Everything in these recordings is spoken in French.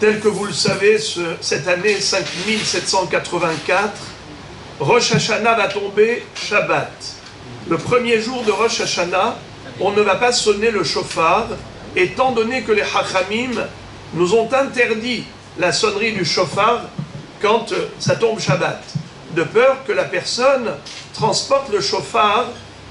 Tel que vous le savez, cette année 5784, Rosh Hashanah va tomber Shabbat. Le premier jour de Rosh Hashanah, on ne va pas sonner le shofar, étant donné que les Chachamim nous ont interdit la sonnerie du shofar quand ça tombe Shabbat, de peur que la personne transporte le shofar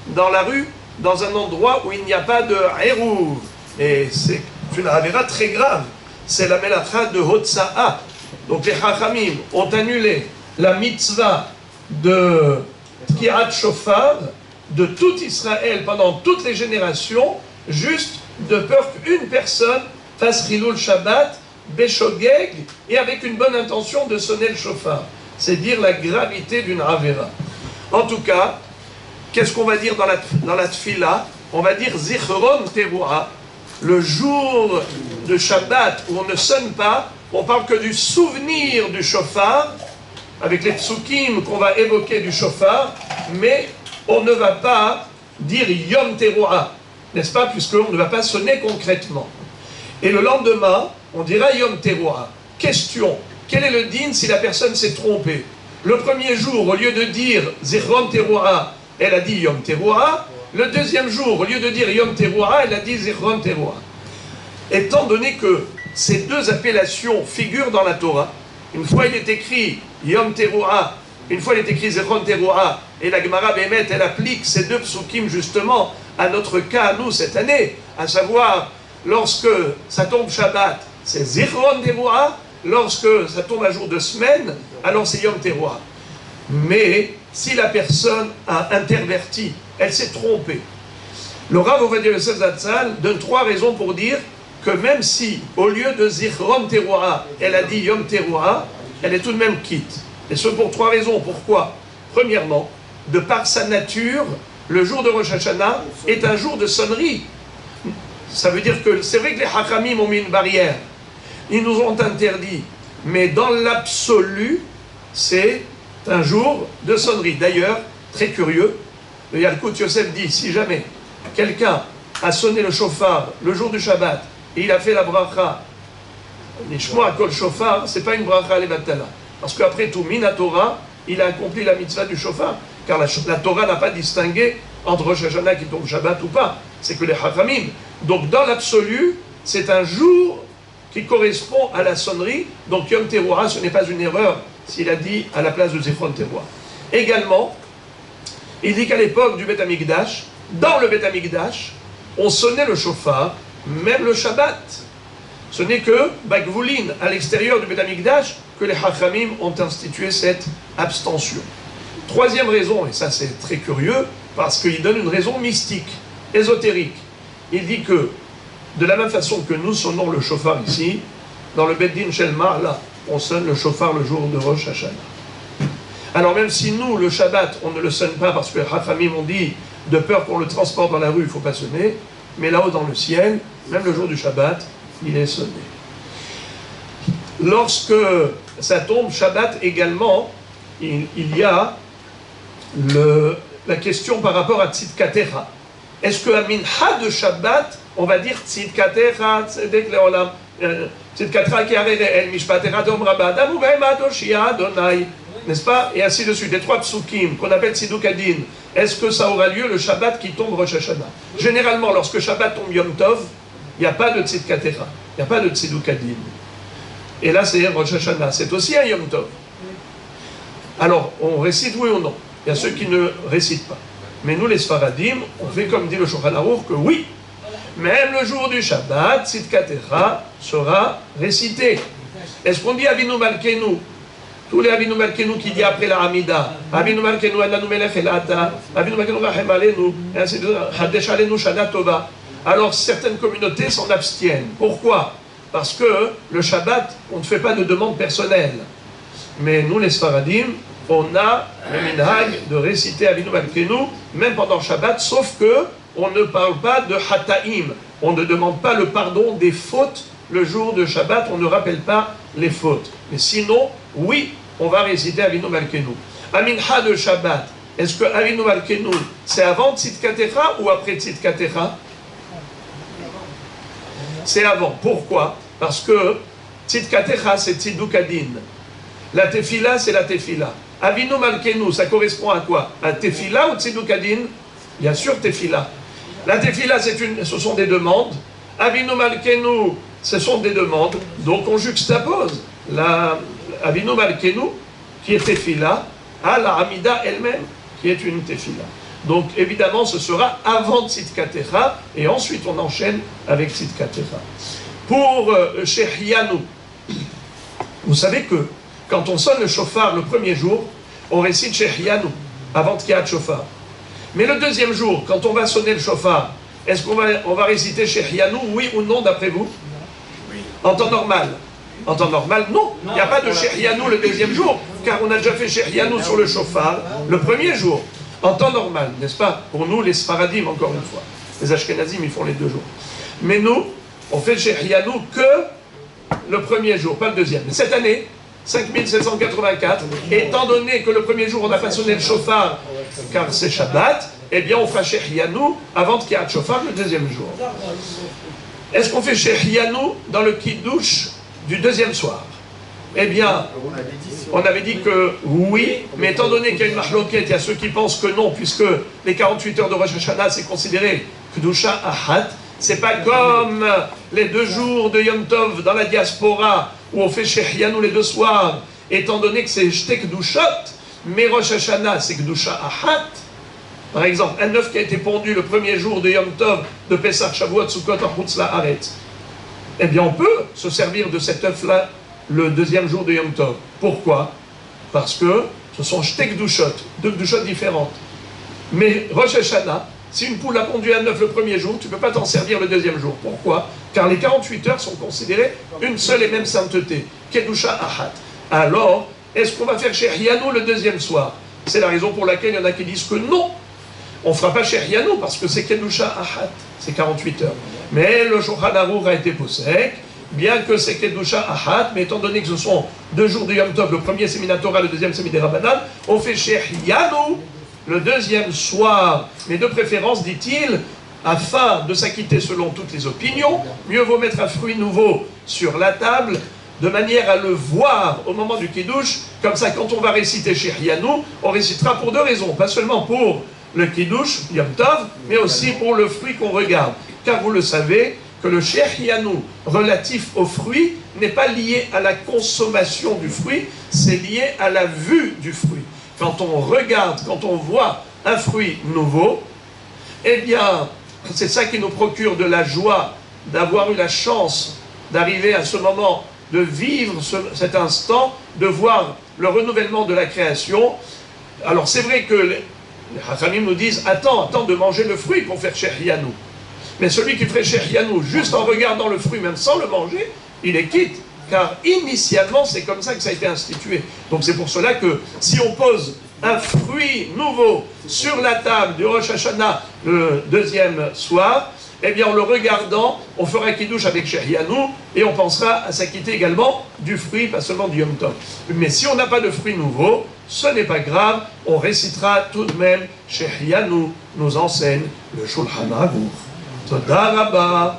dans la rue, dans un endroit où il n'y a pas de hérouv. Et c'est une avéra très grave. C'est la melacha de Hotsa'a. Donc les Chachamim ont annulé la mitzvah de Tkiat Shofar de tout Israël pendant toutes les générations, juste de peur qu'une personne fasse Chilul Shabbat, Beshogeg, et avec une bonne intention de sonner le shofar. C'est dire la gravité d'une avéra. En tout cas, qu'est-ce qu'on va dire dans la tfila? On va dire Zichron Teruah. Le jour de Shabbat où on ne sonne pas, on parle que du souvenir du shofar, avec les psukim qu'on va évoquer du shofar, mais on ne va pas dire Yom Teruah, n'est-ce pas, puisqu'on ne va pas sonner concrètement. Et le lendemain, on dira Yom Teruah. Question, quel est le din si la personne s'est trompée? Le premier jour, au lieu de dire Zichron Teruah, elle a dit Yom Teruah. Le deuxième jour, au lieu de dire Yom Teruah, elle a dit Zichron Teruah. Étant donné que ces deux appellations figurent dans la Torah, une fois il est écrit Yom Teruah, une fois il est écrit Zichron Teruah, et la Gemara Bémet, elle applique ces deux psukim justement à notre cas, à nous, cette année, à savoir, lorsque ça tombe Shabbat, c'est Zichron Teruah, lorsque ça tombe un jour de semaine, alors c'est Yom Teruah. Mais si la personne a interverti, elle s'est trompée, le Rav Ovadia Yosef Zatzal donne trois raisons pour dire que même si, au lieu de Zichron Teruah, elle a dit Yom Teruah, elle est tout de même quitte. Et ce pour trois raisons. Pourquoi? Premièrement, de par sa nature, le jour de Rosh Hashanah est un jour de sonnerie. Ça veut dire que c'est vrai que les Hachamim ont mis une barrière. Ils nous ont interdit. Mais dans l'absolu, c'est un jour de sonnerie. D'ailleurs, très curieux, le Yalkut Yosef dit, si jamais quelqu'un a sonné le shofar le jour du Shabbat, et il a fait la bracha, Nishmoa Kol Shofar, c'est pas une bracha levatala. Parce qu'après tout, Minatora, il a accompli la mitzvah du shofar. Car la Torah n'a pas distingué entre Rosh Hashanah qui tombe Shabbat ou pas. C'est que les Chachamim. Donc dans l'absolu, c'est un jour qui correspond à la sonnerie. Donc Yom Teruah, ce n'est pas une erreur s'il a dit à la place de Zichron Teruah. Également, il dit qu'à l'époque du Beth Amikdash, dans le Beth Amikdash, on sonnait le shofar, même le Shabbat. Ce n'est que Bagvoulin, à l'extérieur du Beth Amikdash, que les Hachamim ont institué cette abstention. Troisième raison, et ça c'est très curieux, parce qu'il donne une raison mystique, ésotérique. Il dit que, de la même façon que nous sonnons le shofar ici, dans le Bet Din Shel Ma'ala, on sonne le shofar le jour de Rosh Hashanah. Alors même si nous, le Shabbat, on ne le sonne pas parce que les Hachamim ont dit, de peur qu'on le transporte dans la rue, il ne faut pas sonner, mais là-haut dans le ciel, même le jour du Shabbat, il est sonné. Lorsque ça tombe Shabbat également, il y a la question par rapport à Tzidkatecha. Est-ce qu'à Mincha de Shabbat, on va dire Tzidkatecha, Tzedek Leolam, Tzidkatecha qui arrive, El Mishpatecha Dom Rabadam ou Be'ema Doshia Adonai, n'est-ce pas? Et ainsi de suite. Les trois psukim qu'on appelle Tziduk Adin, est-ce que ça aura lieu le Shabbat qui tombe Rosh Hashanah? Généralement, lorsque Shabbat tombe Yom Tov, il n'y a pas de Tzidkatecha, il n'y a pas de Tziduk Adin. Et là, c'est Rosh Hashanah, c'est aussi un Yom Tov. Alors, on récite oui ou non? Il y a ceux qui ne récitent pas. Mais nous, les Sfaradim, on fait comme dit le Shulchan Aruch, que oui, même le jour du Shabbat, Tzidkatecha sera récité. Est-ce qu'on dit Avinu Malkenu? Tous les Avinu Malkenu qui dit après la Hamida, Avinu Malkenu Elanu Melech Elata, Avinu Malkenu Rachem Alenu, et ainsi de suite, Hadesh Alenu Shana Tova. Alors certaines communautés s'en abstiennent. Pourquoi? Parce que le Shabbat, on ne fait pas de demande personnelle. Mais nous, les Sfaradim, on a le minhag de réciter Avinu Malkenu, même pendant le Shabbat, sauf que on ne parle pas de Hataim. On ne demande pas le pardon des fautes le jour de Shabbat, on ne rappelle pas les fautes. Mais sinon, oui, on va réciter Avinu Malkenu. À Mincha de Shabbat, est-ce que Avinu Malkenu, c'est avant Tzidkatecha ou après Tzidkatecha? C'est avant. Pourquoi? Parce que Tzidkatecha, c'est Tzidukadin. La tefila, c'est la tefila. Avinu Malkenu, ça correspond à quoi? À tefila ou Tzidukadin? Bien sûr, tefila. La tefila, ce sont des demandes. Avinu Malkenu, ce sont des demandes. Donc on juxtapose la Avinu Malkenu, qui est tefila, à la Hamida elle-même, qui est une tefila. Donc évidemment, ce sera avant Tzidkatecha, et ensuite on enchaîne avec Tzidkatecha. Pour Shehianu, vous savez que quand on sonne le shofar le premier jour, on récite Shehianu, avant Tkiat Shofar. Mais le deuxième jour, quand on va sonner le shofar, est-ce qu'on va réciter Shehianu, oui ou non d'après vous? Oui. En temps normal? En temps normal, non. Il n'y a pas de Shehianu le deuxième jour, car on a déjà fait Shehianu sur le shofar le premier jour. En temps normal, n'est-ce pas? Pour nous, les Sfaradim, encore une fois. Les Ashkenazim, ils font les 2 jours. Mais nous, on fait Shehianu que le premier jour, pas le deuxième. Mais cette année, 5784, étant donné que le premier jour, on n'a pas sonné le shofar, car c'est Shabbat, eh bien, on fait Shehianu avant qu'il y ait le shofar le deuxième jour. Est-ce qu'on fait Shehianu dans le Kiddush du deuxième soir? Eh bien, on avait dit que oui, mais étant donné qu'il y a une marloquette, il y a ceux qui pensent que non, puisque les 48 heures de Rosh Hashanah, c'est considéré Kedusha Ahad. C'est pas comme les 2 jours de Yom Tov dans la diaspora, où on fait Shehianu les 2 soirs, étant donné que c'est Shte Kedushot, mais Rosh Hashanah, c'est Kedusha Ahad. Par exemple, un œuf qui a été pondu le premier jour de Yom Tov, de Pesach, Shavuot, Sukkot, Chutz La'aretz. Eh bien, on peut se servir de cet œuf-là le deuxième jour de Yom Tov. Pourquoi? Parce que ce sont Shte Kedushot, 2 Kedushot différentes. Mais Rosh Hashanah, si une poule a pondu un œuf le premier jour, tu ne peux pas t'en servir le deuxième jour. Pourquoi? Car les 48 heures sont considérées une seule et même sainteté, Kedusha Ahad. Alors, est-ce qu'on va faire Shehianu le deuxième soir? C'est la raison pour laquelle il y en a qui disent que non, on ne fera pas Shehianu parce que c'est Kedusha Ahad, c'est 48 heures. Mais le Shulchan Aruch a été posek, bien que c'est Kedusha Ahad, mais étant donné que ce sont 2 jours de Yom Tov, le premier c'est Minatora, le deuxième c'est Midirabanan, on fait Shehianu le deuxième soir, mais de préférence, dit-il, afin de s'acquitter selon toutes les opinions, mieux vaut mettre un fruit nouveau sur la table, de manière à le voir au moment du Kiddush, comme ça quand on va réciter Shehianu, on récitera pour 2 raisons, pas seulement pour le Kiddush, Yom Tov, mais aussi pour le fruit qu'on regarde. Car vous le savez, que le Shehianu relatif au fruit n'est pas lié à la consommation du fruit, c'est lié à la vue du fruit. Quand on regarde, quand on voit un fruit nouveau, eh bien, c'est ça qui nous procure de la joie d'avoir eu la chance d'arriver à ce moment, de vivre cet instant, de voir le renouvellement de la création. Alors c'est vrai que les Hachamim nous disent, attends de manger le fruit pour faire Shehianu. Mais celui qui ferait Shehianu juste en regardant le fruit, même sans le manger, il est quitte. Car initialement, c'est comme ça que ça a été institué. Donc c'est pour cela que si on pose un fruit nouveau sur la table du Rosh Hashanah le deuxième soir, eh bien en le regardant, on fera Kiddush avec Shehianu et on pensera à s'acquitter également du fruit, pas seulement du Yom Tov. Mais si on n'a pas de fruit nouveau, ce n'est pas grave, on récitera tout de même Shehianu, nous enseigne le Shulchan Aruch. Toda Rabba.